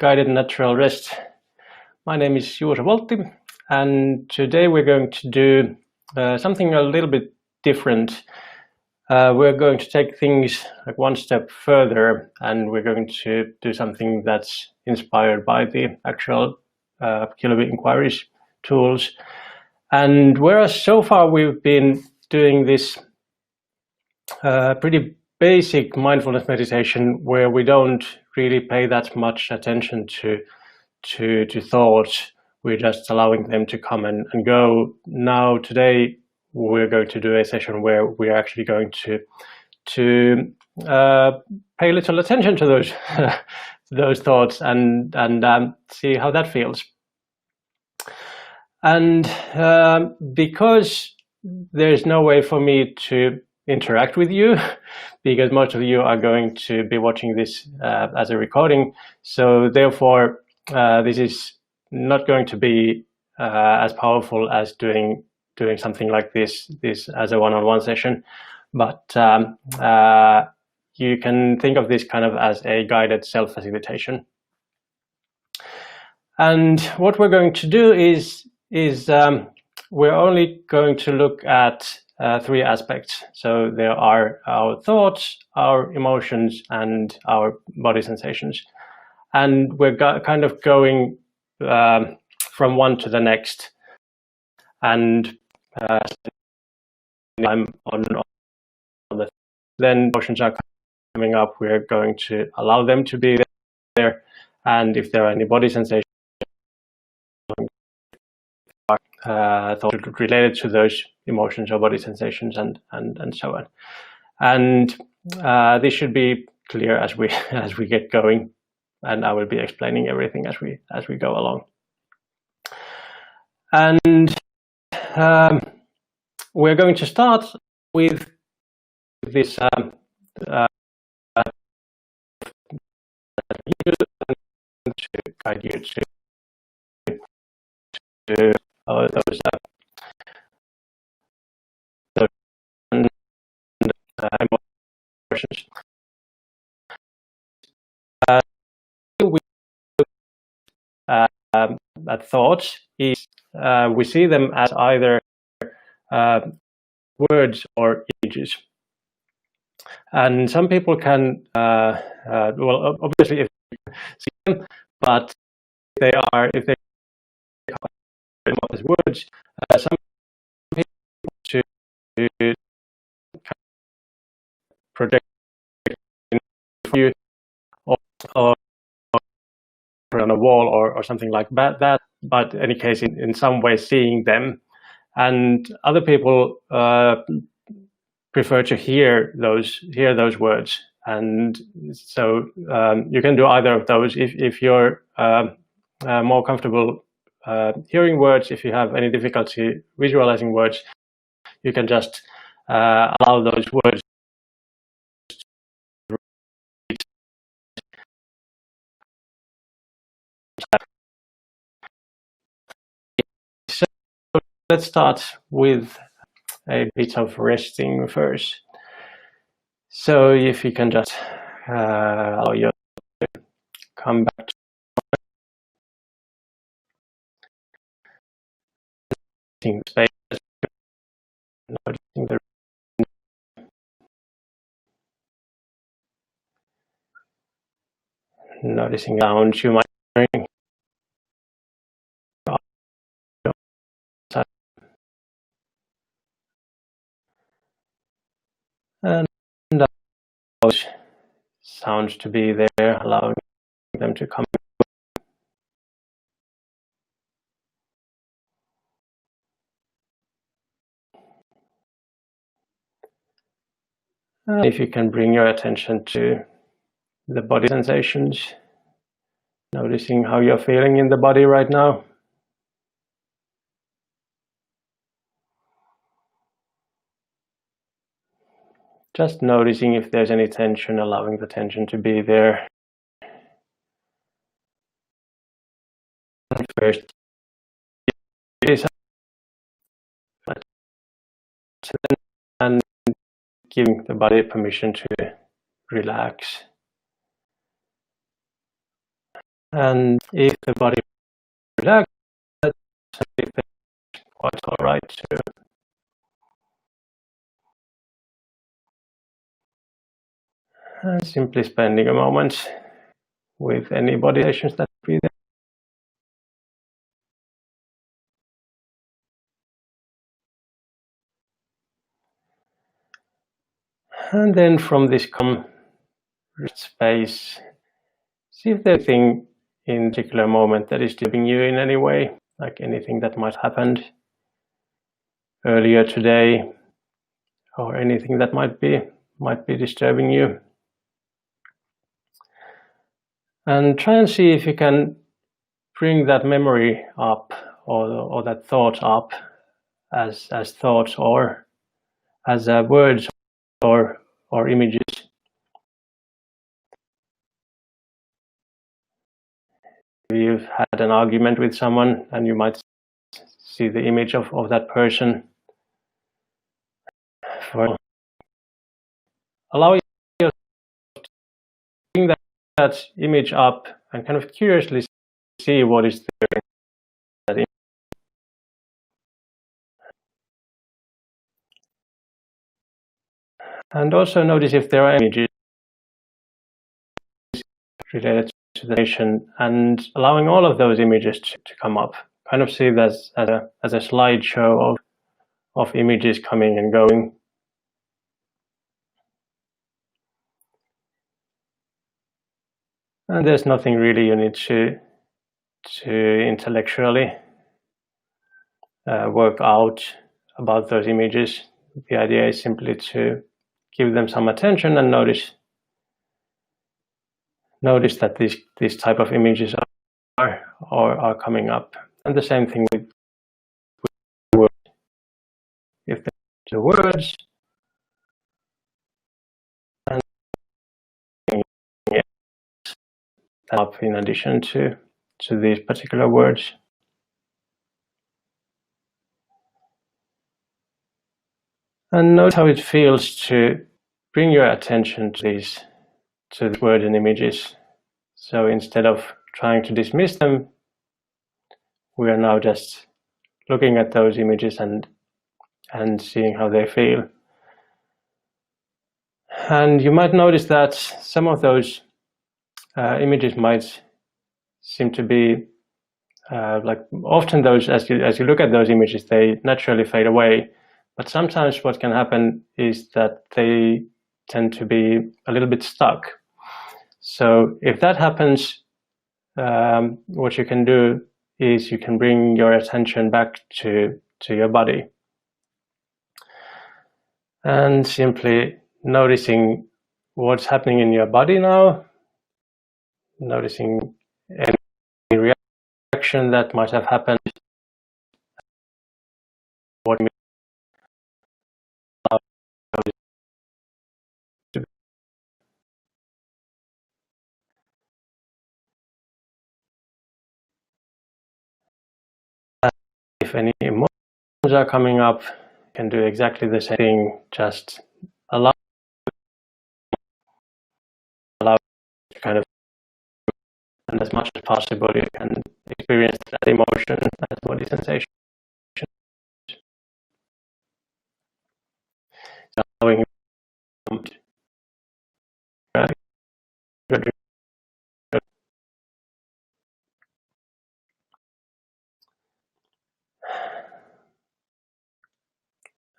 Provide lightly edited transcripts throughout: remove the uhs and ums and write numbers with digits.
Guided Natural Rest. My name is Juuso Voltti, and today we're going to do something a little bit different. We're going to take things like one step further, and we're going to do something that's inspired by the actual Kilby inquiries tools. And whereas so far we've been doing this pretty basic mindfulness meditation where we don't really pay that much attention to thoughts, we're just allowing them to come and go. Now today we're going to do a session where we're actually going to pay a little attention to those those thoughts and see how that feels. And because there's no way for me to interact with you, because most of you are going to be watching this as a recording, so therefore this is not going to be as powerful as doing something like this as a one-on-one session, but you can think of this kind of as a guided self-facilitation. And what we're going to do is we're only going to look at three aspects. So there are our thoughts, our emotions, and our body sensations. And we're kind of going from one to the next. And I'm on the then emotions are coming up. We're going to allow them to be there. And if there are any body sensations, thoughts related to those emotions or body sensations, and so on. And this should be clear as we get going, and I will be explaining everything as we go along. And we're going to start with this to guide you to those emotions. At thoughts is we see them as either words or images, and some people can well, obviously if you see them, but if they are as words, some people to project you or on a wall or something like that, but in any case in some way seeing them. And other people prefer to hear those words, and so you can do either of those. If you're more comfortable hearing words, if you have any difficulty visualizing words, you can just allow those words to read. So let's start with a bit of resting first. So if you can just allow you to come back to space, noticing the sounds you might be hearing. And those sounds to be there, allowing them to come. And if you can bring your attention to the body sensations, noticing how you're feeling in the body right now. Just noticing if there's any tension, allowing the tension to be there. First, and giving the body permission to relax. And if the body relaxes, it's quite all right too. And simply spending a moment with any body sensations that be there. And then from this space, see if there's anything in a particular moment that is disturbing you in any way, like anything that might have happened earlier today, or anything that might be disturbing you. And try and see if you can bring that memory up, or that thought up as thoughts, or as words, or images. You've had an argument with someone and you might see the image of that person. Allow yourself to bring that image up and kind of curiously see what is there in that image. And also notice if there are images related to the nation, and allowing all of those images to come up. Kind of see that as a slideshow of images coming and going. And there's nothing really you need to intellectually work out about those images. The idea is simply to give them some attention and notice that these type of images are coming up. And the same thing with words. If the words and up in addition to these particular words. And notice how it feels to bring your attention to these words and images. So instead of trying to dismiss them, we are now just looking at those images and seeing how they feel. And you might notice that some of those images might seem to be like often those, as you look at those images, they naturally fade away. But sometimes what can happen is that they tend to be a little bit stuck. So if that happens, what you can do is you can bring your attention back to your body and simply noticing what's happening in your body now, noticing any reaction that might have happened, what if any emotions are coming up, you can do exactly the same thing, just allow kind of, and as much as possible you can experience that emotion as body sensation. Allowing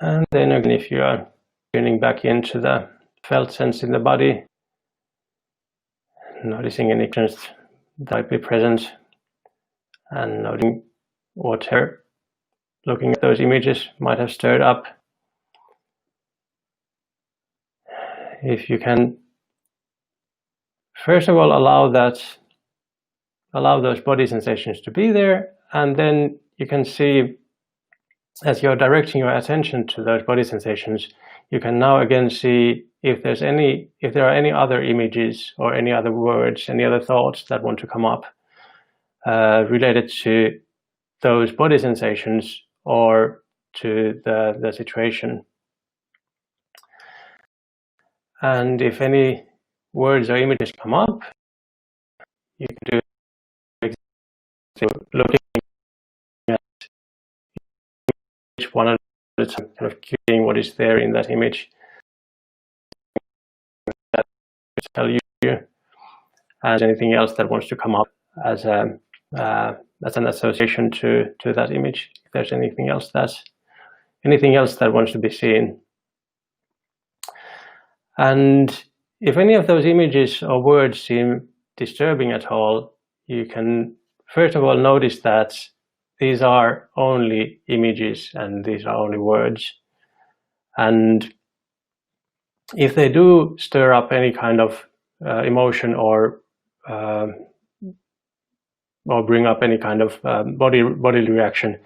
and then again, if you are tuning back into the felt sense in the body, noticing any changes that might be present, and noting what looking at those images might have stirred up. If you can, first of all, allow those body sensations to be there, and then you can see, as you're directing your attention to those body sensations, you can now again see if there are any other images or any other words, any other thoughts that want to come up related to those body sensations or to the situation. And if any words or images come up, you can do still looking at each one at a time, kind of cueing what is there in that image. That will tell you, and anything else that wants to come up as an association to that image. If there's anything else that wants to be seen. And if any of those images or words seem disturbing at all, you can first of all notice that these are only images and these are only words. And if they do stir up any kind of emotion or bring up any kind of bodily reaction,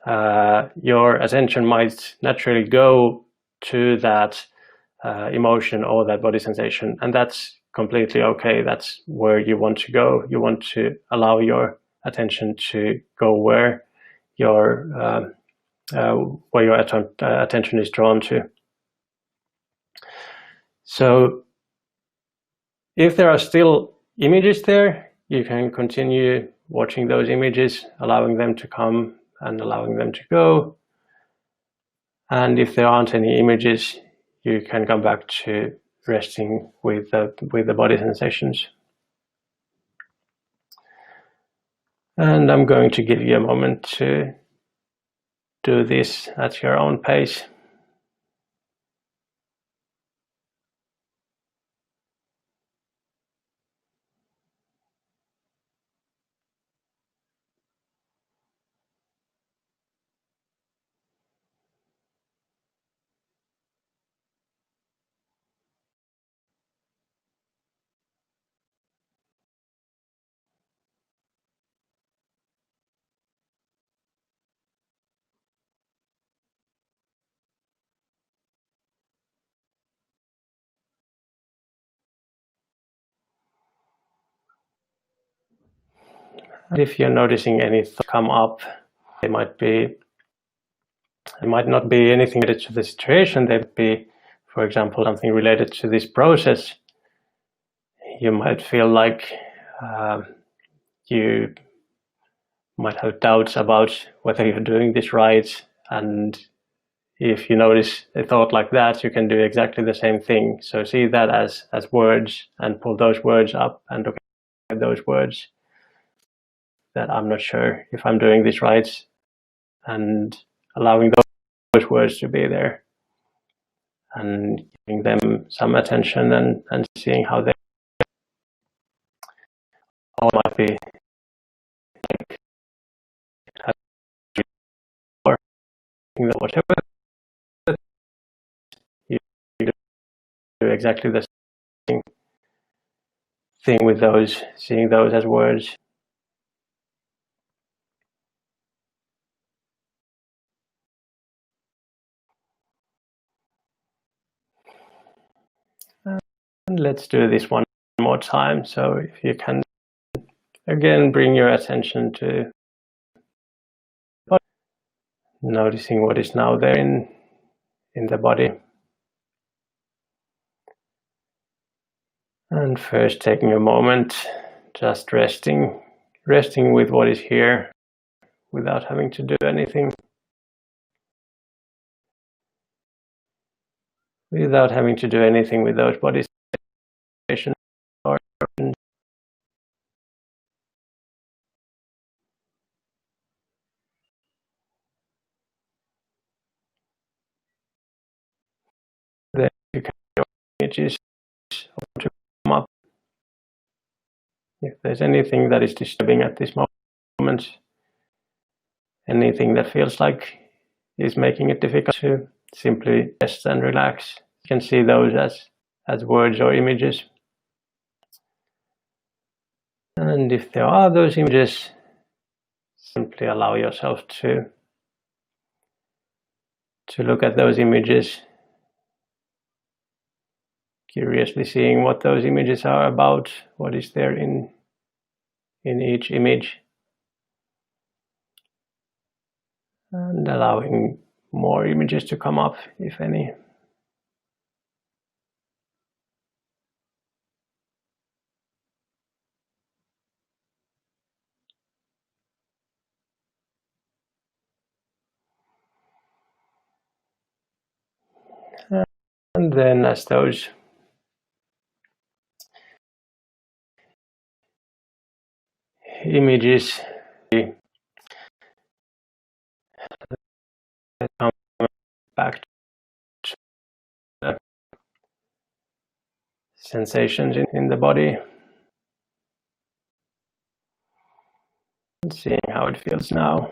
your attention might naturally go to that emotion or that body sensation, and that's completely okay. That's where you want to go. You want to allow your attention to go where your attention is drawn to. So if there are still images there, you can continue watching those images, allowing them to come and allowing them to go. And if there aren't any images, you can come back to resting with the body sensations. And I'm going to give you a moment to do this at your own pace. If you're noticing any thoughts come up, it might not be anything related to the situation. They might be, for example, something related to this process. You might feel like you might have doubts about whether you're doing this right. And if you notice a thought like that, you can do exactly the same thing. So see that as words and pull those words up and look at those words. That I'm not sure if I'm doing this right, and allowing those words to be there and giving them some attention and seeing how they all might be or whatever you do exactly the same thing with those, seeing those as words. And let's do this one more time. So if you can again bring your attention to noticing what is now there in the body. And first taking a moment, just resting with what is here without having to do anything. Without having to do anything with those body sensations or then you can images to come up. If there's anything that is disturbing at this moment, anything that feels like is making it difficult to simply rest and relax, you can see those as words or images. And if there are those images, simply allow yourself to look at those images, curiously seeing what those images are about, what is there in each image, and allowing more images to come up, if any. And then as those images come back to the sensations in the body and seeing how it feels now.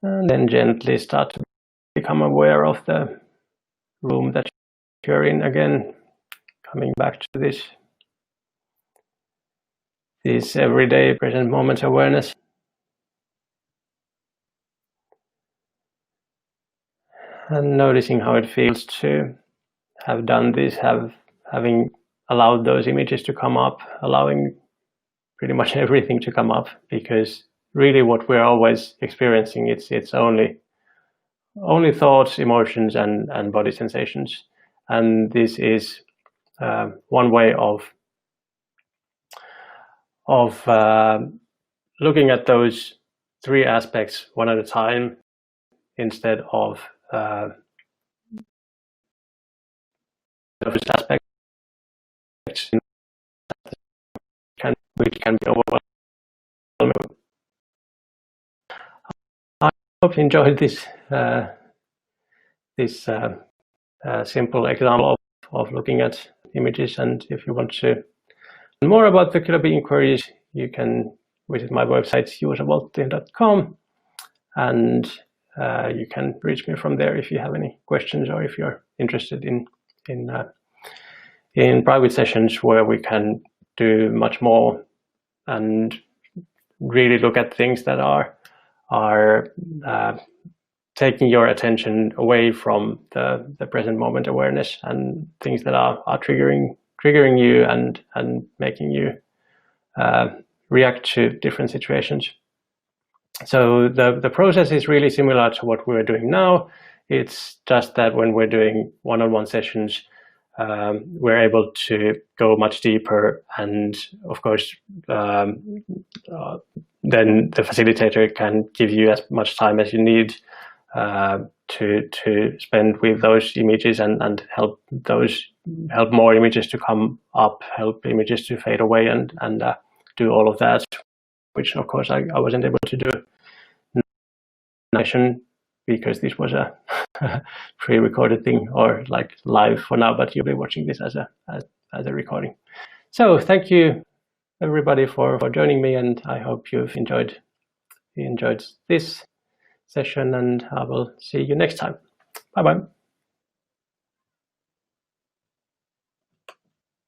And then gently start to become aware of the room that you're in again, coming back to this everyday present moment awareness. And noticing how it feels to have done this, having allowed those images to come up, allowing pretty much everything to come up, because really what we're always experiencing, it's only thoughts, emotions, and body sensations. And this is one way of looking at those three aspects one at a time, instead of those aspects which can be overwhelming. I hope you enjoyed this simple example of looking at images. And if you want to learn more about the Killer Bee inquiries, you can visit my website juusovaltti.com, and you can reach me from there if you have any questions, or if you're interested in private sessions where we can do much more and really look at things that are taking your attention away from the present moment awareness, and things that are triggering you and making you react to different situations. So the process is really similar to what we're doing now. It's just that when we're doing one-on-one sessions, we're able to go much deeper, and of course then the facilitator can give you as much time as you need to spend with those images, and help more images to come up, help images to fade away, and do all of that, which of course I wasn't able to do because this was a pre-recorded thing, or like live for now, but you'll be watching this as a recording. So thank you everybody for joining me, and I hope you've enjoyed this session, and I will see you next time. Bye bye.